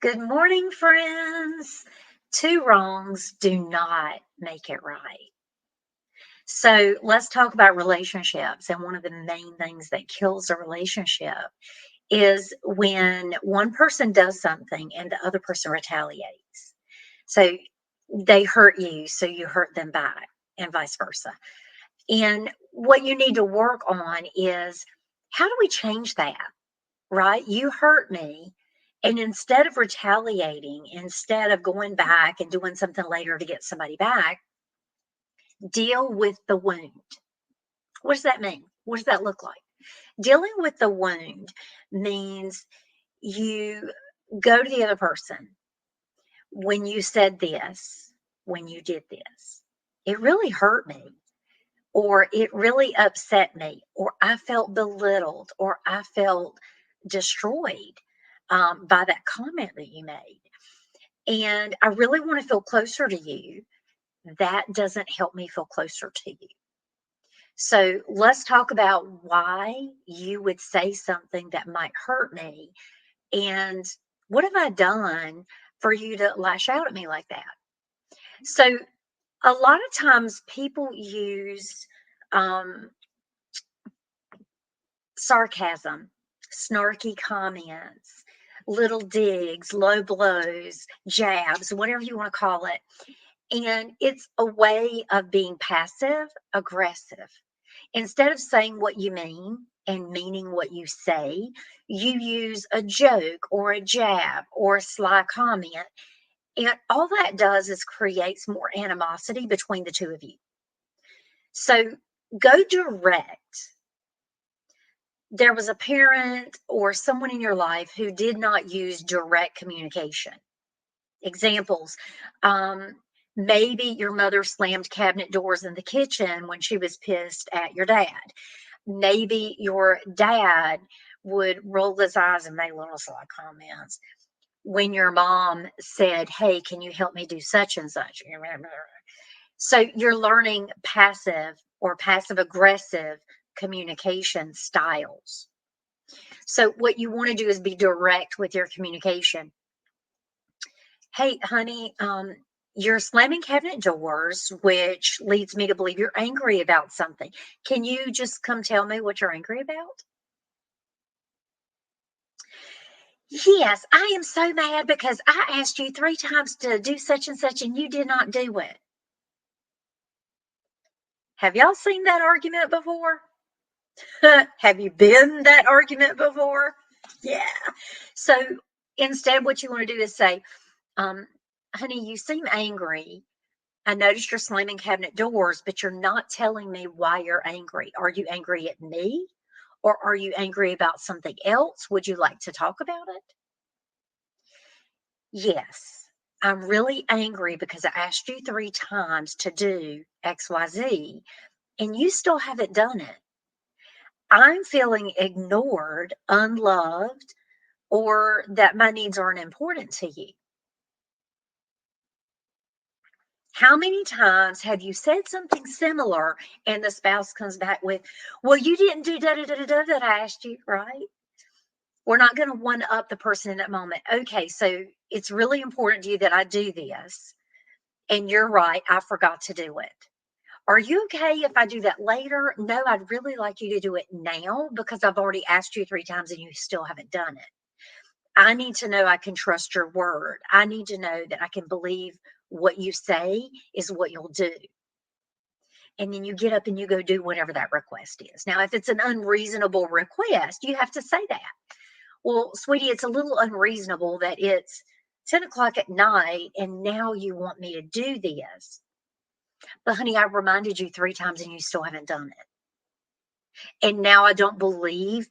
Good morning, friends. Two wrongs do not make it right. So let's talk about relationships. And one of the main things that kills a relationship is when one person does something and the other person retaliates. So they hurt you, so you hurt them back, and vice versa. And what you need to work on is how do we change that? Right? You hurt me. And instead of retaliating, instead of going back and doing something later to get somebody back, deal with the wound. What does that mean? What does that look like? Dealing with the wound means you go to the other person. When you said this, when you did this, it really hurt me, or it really upset me, or I felt belittled, or I felt destroyed by that comment that you made. And I really want to feel closer to you. That doesn't help me feel closer to you. So let's talk about why you would say something that might hurt me. And what have I done for you to lash out at me like that? So a lot of times people use um, sarcasm, snarky comments, little digs, low blows, jabs, whatever you want to call it. And it's a way of being passive aggressive. Instead of saying what you mean and meaning what you say, you use a joke or a jab or a sly comment. And all that does is creates more animosity between the two of you. So go direct. There was a parent or someone in your life who did not use direct communication. Examples, maybe your mother slammed cabinet doors in the kitchen when she was pissed at your dad. Maybe your dad would roll his eyes and make little sly comments when your mom said, "Hey, can you help me do such and such?" So you're learning passive or passive aggressive communication styles. So what you want to do is be direct with your communication. Hey, honey, you're slamming cabinet doors, which leads me to believe you're angry about something. Can you just come tell me what you're angry about? Yes, I am so mad because I asked you 3 times to do such and such and you did not do it. Have y'all seen that argument before? Have you been that argument before? Yeah. So instead, what you want to do is say, um, honey, you seem angry. I noticed you're slamming cabinet doors, but you're not telling me why you're angry. Are you angry at me or are you angry about something else? Would you like to talk about it? Yes, I'm really angry because I asked you 3 times to do XYZ and you still haven't done it. I'm feeling ignored, unloved, or that my needs aren't important to you. How many times have you said something similar and the spouse comes back with, well, you didn't do da da da da da that I asked you, right? We're not going to one up the person in that moment. Okay, so it's really important to you that I do this. And you're right, I forgot to do it. Are you okay if I do that later? No, I'd really like you to do it now because I've already asked you 3 times and you still haven't done it. I need to know I can trust your word. I need to know that I can believe what you say is what you'll do. And then you get up and you go do whatever that request is. Now, if it's an unreasonable request, you have to say that. Well, sweetie, it's a little unreasonable that it's 10 o'clock at night and now you want me to do this. But, honey, I reminded you 3 times and you still haven't done it. And now I don't believe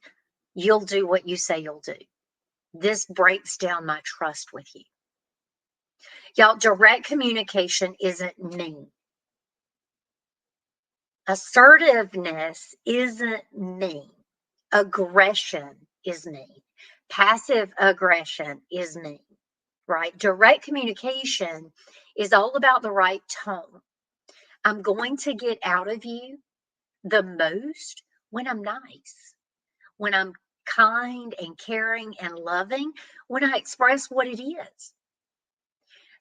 you'll do what you say you'll do. This breaks down my trust with you. Y'all, direct communication isn't mean. Assertiveness isn't mean. Aggression is mean. Passive aggression is mean, right? Direct communication is all about the right tone. I'm going to get out of you the most when I'm nice, when I'm kind and caring and loving when I express what it is.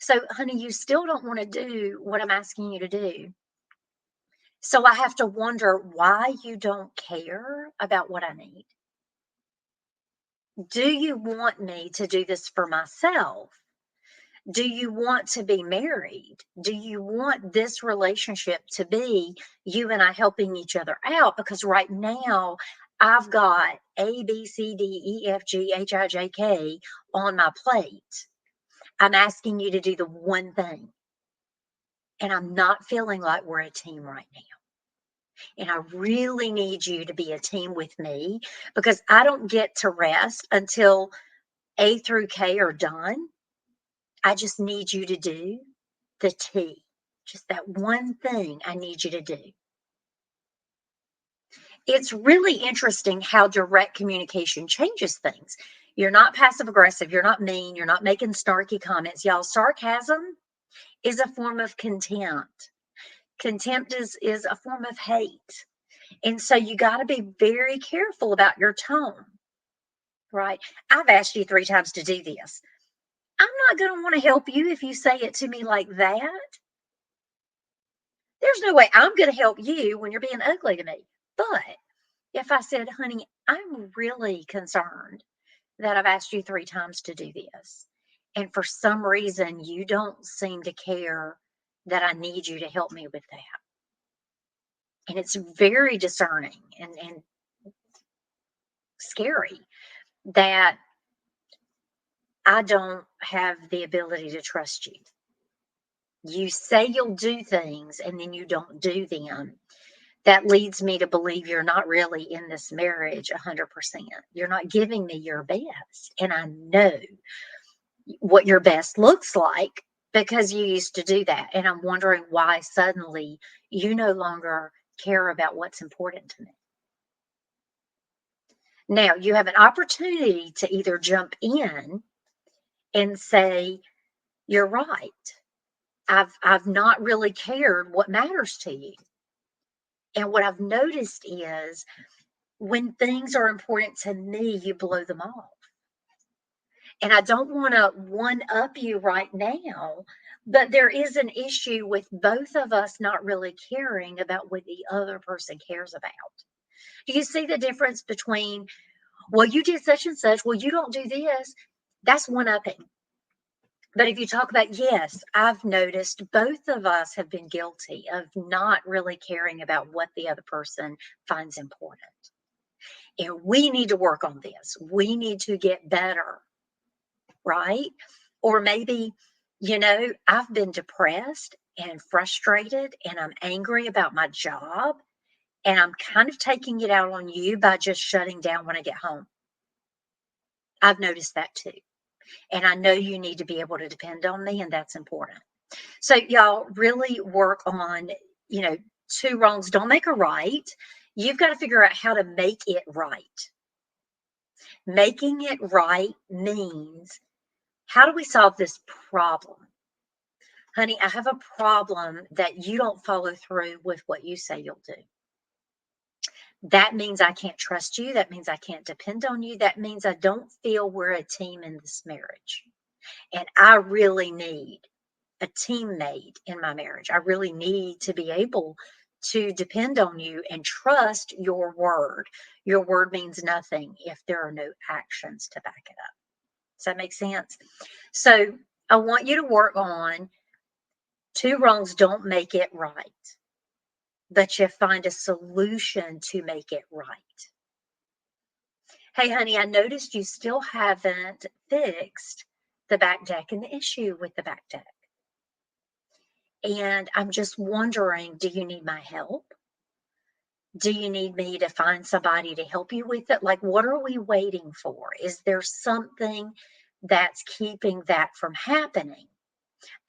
So, honey, you still don't want to do what I'm asking you to do. So I have to wonder why you don't care about what I need. Do you want me to do this for myself? Do you want to be married? Do you want this relationship to be you and I helping each other out? Because right now, I've got A, B, C, D, E, F, G, H, I, J, K on my plate. I'm asking you to do the one thing. And I'm not feeling like we're a team right now. And I really need you to be a team with me because I don't get to rest until A through K are done. I just need you to do the T. Just that one thing I need you to do. It's really interesting how direct communication changes things. You're not passive aggressive. You're not mean. You're not making snarky comments. Y'all, sarcasm is a form of contempt. Contempt is a form of hate. And so you got to be very careful about your tone, right? I've asked you 3 times to do this. I'm not going to want to help you if you say it to me like that. There's no way I'm going to help you when you're being ugly to me. But if I said, honey, I'm really concerned that I've asked you 3 times to do this. And for some reason, you don't seem to care that I need you to help me with that. And it's very discerning and scary that I don't have the ability to trust you. You say you'll do things and then you don't do them. That leads me to believe you're not really in this marriage 100%. You're not giving me your best. And I know what your best looks like because you used to do that. And I'm wondering why suddenly you no longer care about what's important to me. Now, you have an opportunity to either jump in and say, you're right. I've not really cared what matters to you. And what I've noticed is when things are important to me, you blow them off. And I don't want to one up you right now, but there is an issue with both of us not really caring about what the other person cares about. Do you see the difference between, well, you did such and such, well, you don't do this? That's one upping. But if you talk about, yes, I've noticed both of us have been guilty of not really caring about what the other person finds important. And we need to work on this. We need to get better, right? Or maybe, I've been depressed and frustrated and I'm angry about my job and I'm kind of taking it out on you by just shutting down when I get home. I've noticed that too. And I know you need to be able to depend on me, and that's important. So, y'all really work on, 2 wrongs don't make a right. You've got to figure out how to make it right. Making it right means, how do we solve this problem? Honey, I have a problem that you don't follow through with what you say you'll do. That means I can't trust you. That means I can't depend on you. That means I don't feel we're a team in this marriage. And I really need a teammate in my marriage. I really need to be able to depend on you and trust your word. Your word means nothing if there are no actions to back it up. Does that make sense? So I want you to work on 2 wrongs don't make it right, but you find a solution to make it right. Hey, honey, I noticed you still haven't fixed the back deck and the issue with the back deck. And I'm just wondering, do you need my help? Do you need me to find somebody to help you with it? Like, what are we waiting for? Is there something that's keeping that from happening?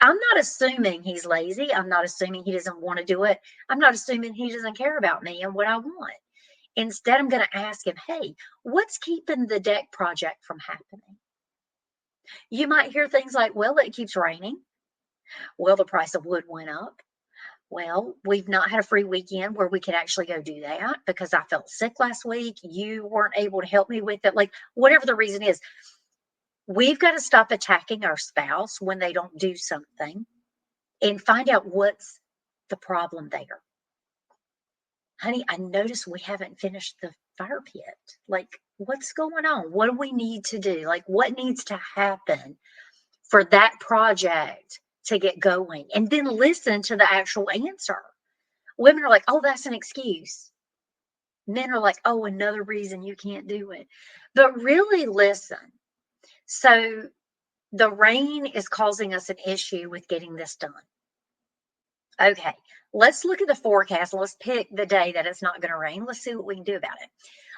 I'm not assuming he's lazy. I'm not assuming he doesn't want to do it. I'm not assuming he doesn't care about me and what I want. Instead, I'm going to ask him, hey, what's keeping the deck project from happening? You might hear things like, well, it keeps raining. Well, the price of wood went up. Well, we've not had a free weekend where we could actually go do that because I felt sick last week. You weren't able to help me with it. Like, whatever the reason is, we've got to stop attacking our spouse when they don't do something and find out what's the problem there. Honey, I noticed we haven't finished the fire pit. Like, what's going on? What do we need to do? Like, what needs to happen for that project to get going? And then listen to the actual answer. Women are like, oh, that's an excuse. Men are like, oh, another reason you can't do it. But really listen. So the rain is causing us an issue with getting this done. Okay, let's look at the forecast. Let's pick the day that it's not going to rain. Let's see what we can do about it.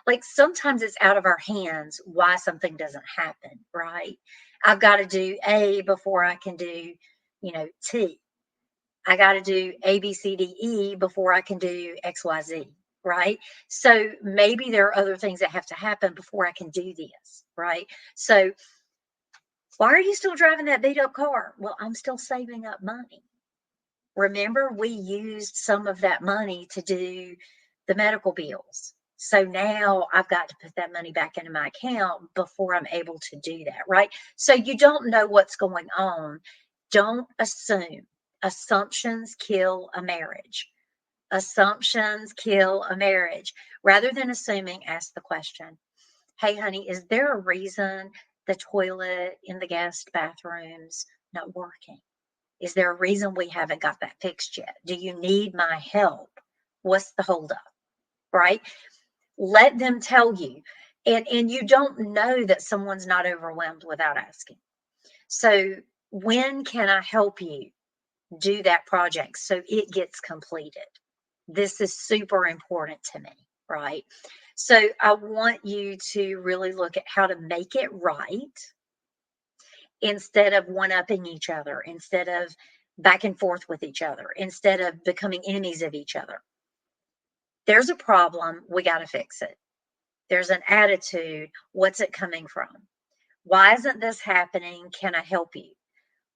Like sometimes it's out of our hands why something doesn't happen, right? I've got to do A before I can do, T. I got to do A, B, C, D, E before I can do X, Y, Z, right? So maybe there are other things that have to happen before I can do this, right? So why are you still driving that beat up car? Well, I'm still saving up money. Remember, we used some of that money to do the medical bills. So now I've got to put that money back into my account before I'm able to do that, right? So you don't know what's going on. Don't assume. Assumptions kill a marriage. Assumptions kill a marriage. Rather than assuming, ask the question, hey, honey, is there a reason the toilet in the guest bathroom's not working? Is there a reason we haven't got that fixed yet? Do you need my help? What's the holdup? Right? Let them tell you. And you don't know that someone's not overwhelmed without asking. So when can I help you do that project so it gets completed? This is super important to me, right? So I want you to really look at how to make it right instead of one upping each other, instead of back and forth with each other, instead of becoming enemies of each other. There's a problem, we got to fix it. There's an attitude, what's it coming from? Why isn't this happening? Can I help you?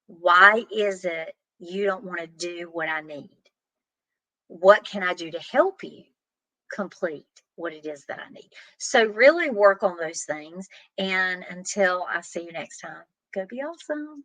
Why is it you don't want to do what I need? What can I do to help you complete what it is that I need? So, really work on those things. And until I see you next time, go be awesome.